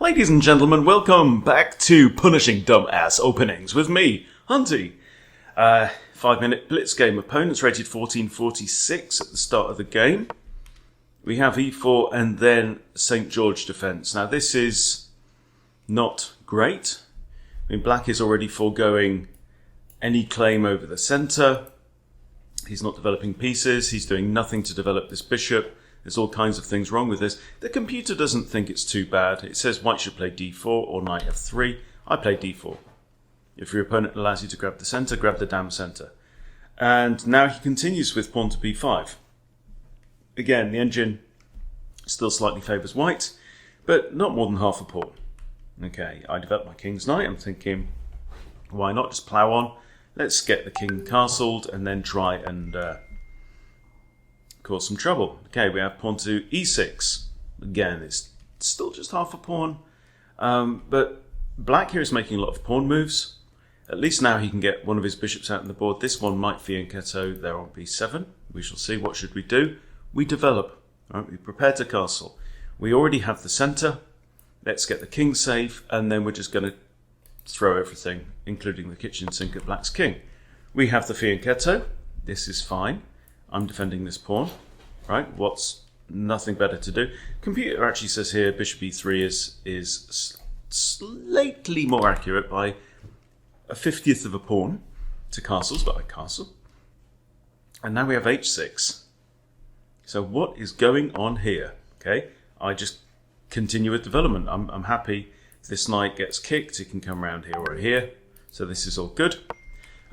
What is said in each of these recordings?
Ladies and gentlemen, welcome back to Punishing Dumbass Openings with me, Hunty. 5-minute blitz game. Opponents rated 1446 at the start of the game. We have e4 and then St. George defence. Now this is not great. I mean, black is already foregoing any claim over the centre. He's not developing pieces. He's doing nothing to develop this bishop. There's all kinds of things wrong with this. The computer doesn't think it's too bad. It says white should play d4 or knight f3. I play d4. If your opponent allows you to grab the centre, grab the damn centre. And now he continues with pawn to b5. Again, the engine still slightly favours white, but not more than half a pawn. Okay, I develop my king's knight. I'm thinking, why not just plough on? Let's get the king castled and then try and cause some trouble. Okay, we have pawn to e6. Again, it's still just half a pawn. But black here is making a lot of pawn moves. At least now he can get one of his bishops out on the board. This one might fianchetto there on b7. We shall see. What should we do? We develop. Right, we prepare to castle. We already have the centre. Let's get the king safe, and then we're just going to throw everything, including the kitchen sink at black's king. We have the fianchetto. This is fine. I'm defending this pawn, right? What's nothing better to do? Computer actually says here bishop e3 is slightly more accurate by a 50th of a pawn to castles, but I castle. And now we have h6. So what is going on here? Okay, I just continue with development. I'm happy if this knight gets kicked. It can come around here or here. So this is all good.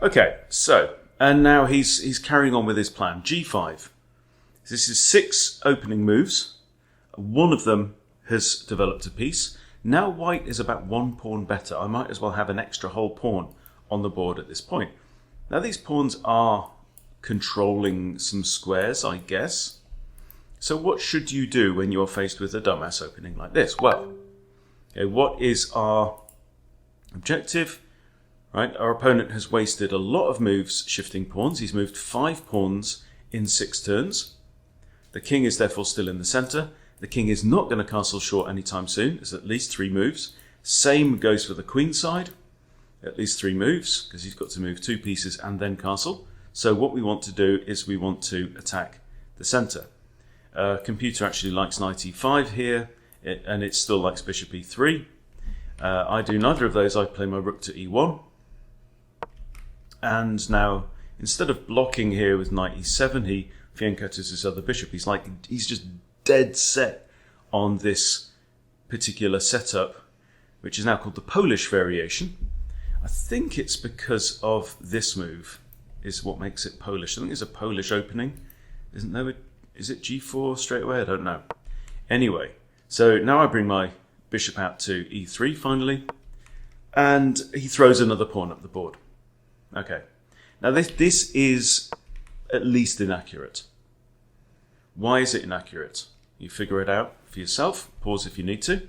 Okay, so and now he's carrying on with his plan. g5. This is 6 opening moves. One of them has developed a piece. Now white is about 1 pawn better. I might as well have an extra whole pawn on the board at this point. Now these pawns are controlling some squares, I guess. So what should you do when you're faced with a dumbass opening like this? Well, okay, what is our objective? Right, our opponent has wasted a lot of moves shifting pawns. He's moved 5 pawns in 6 turns. The king is therefore still in the centre. The king is not going to castle short anytime soon. There's at least 3 moves. Same goes for the queen side. At least 3 moves, because he's got to move 2 pieces and then castle. So what we want to do is we want to attack the centre. Computer actually likes knight e5 here, and it still likes bishop e3. I do neither of those. I play my rook to e1. And now, instead of blocking here with knight e7, he fianchettos his other bishop. He's just dead set on this particular setup, which is now called the Polish variation. I think it's because of this move is what makes it Polish. I think it's a Polish opening. Isn't there? Is it g4 straight away? I don't know. Anyway, so now I bring my bishop out to e3 finally, and he throws another pawn up the board. Okay, now this is at least inaccurate. Why is it inaccurate? You figure it out for yourself. Pause if you need to.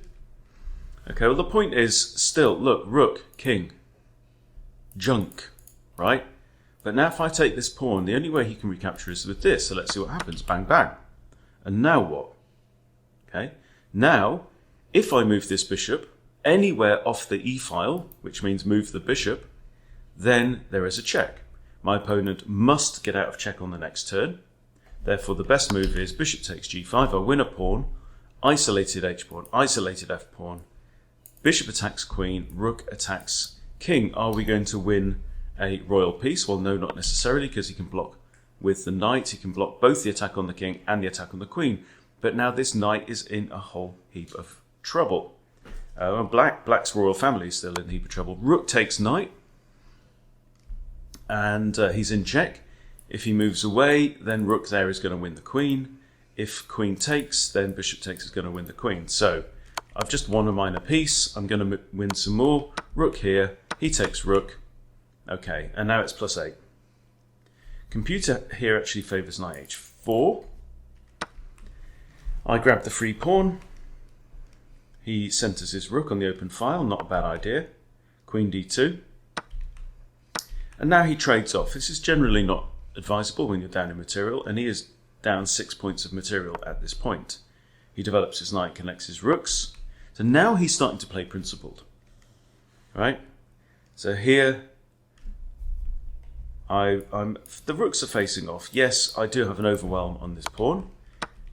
Okay, well the point is still, look, rook, king, junk, right? But now if I take this pawn, the only way he can recapture is with this. So let's see what happens. Bang, bang. And now what? Okay, now if I move this bishop anywhere off the e-file, which means move the bishop, then there is a check. My opponent must get out of check on the next turn. Therefore, the best move is bishop takes g5. I win a pawn, isolated h-pawn, isolated f-pawn. Bishop attacks queen, rook attacks king. Are we going to win a royal piece? Well, no, not necessarily, because he can block with the knight. He can block both the attack on the king and the attack on the queen. But now this knight is in a whole heap of trouble. Black's royal family is still in a heap of trouble. Rook takes knight. And he's in check. If he moves away, then rook there is going to win the queen. If queen takes, then bishop takes is going to win the queen. So I've just won a minor piece. I'm going to win some more. Rook here. He takes rook. Okay, and now it's +8. Computer here actually favours knight h4. I grab the free pawn. He centres his rook on the open file. Not a bad idea. Queen d2. And now he trades off. This is generally not advisable when you're down in material, and he is down 6 points of material at this point. He develops his knight, connects his rooks. So now he's starting to play principled. Right? So here, the rooks are facing off. Yes, I do have an overwhelm on this pawn.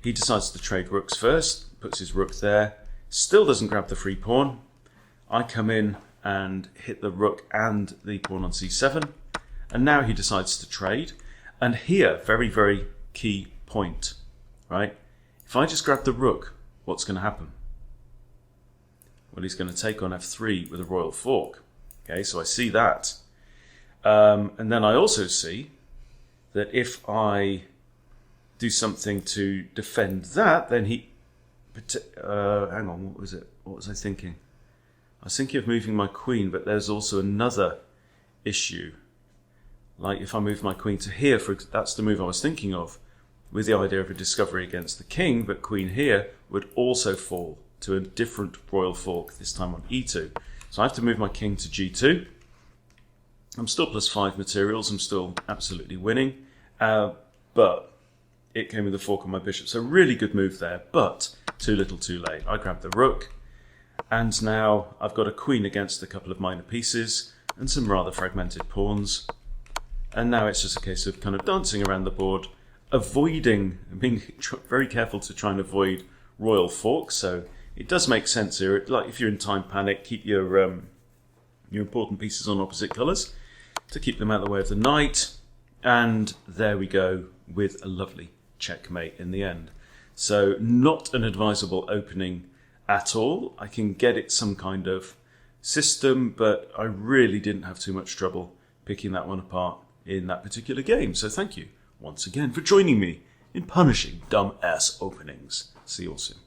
He decides to trade rooks first, puts his rook there, still doesn't grab the free pawn. I come in and hit the rook and the pawn on c7, and now he decides to trade. And here, very, very key point, right? If I just grab the rook, what's going to happen? Well, he's going to take on f3 with a royal fork. Okay, so I see that. And then I also see that if I do something to defend that, then he... hang on, what was it? What was I thinking? I was thinking of moving my queen, but there's also another issue. Like if I move my queen to here, that's the move I was thinking of, with the idea of a discovery against the king, but queen here would also fall to a different royal fork, this time on e2. So I have to move my king to g2. I'm still +5 materials, I'm still absolutely winning, but it came with a fork on my bishop. So really good move there, but too little too late. I grabbed the rook, and now I've got a queen against a couple of minor pieces and some rather fragmented pawns. And now it's just a case of kind of dancing around the board, avoiding, being very careful to try and avoid royal forks. So it does make sense here. Like if you're in time panic, keep your important pieces on opposite colours to keep them out of the way of the knight. And there we go with a lovely checkmate in the end. So not an advisable opening at all. I can get it some kind of system, but I really didn't have too much trouble picking that one apart in that particular game. So thank you once again for joining me in punishing dumb ass openings. See you all soon.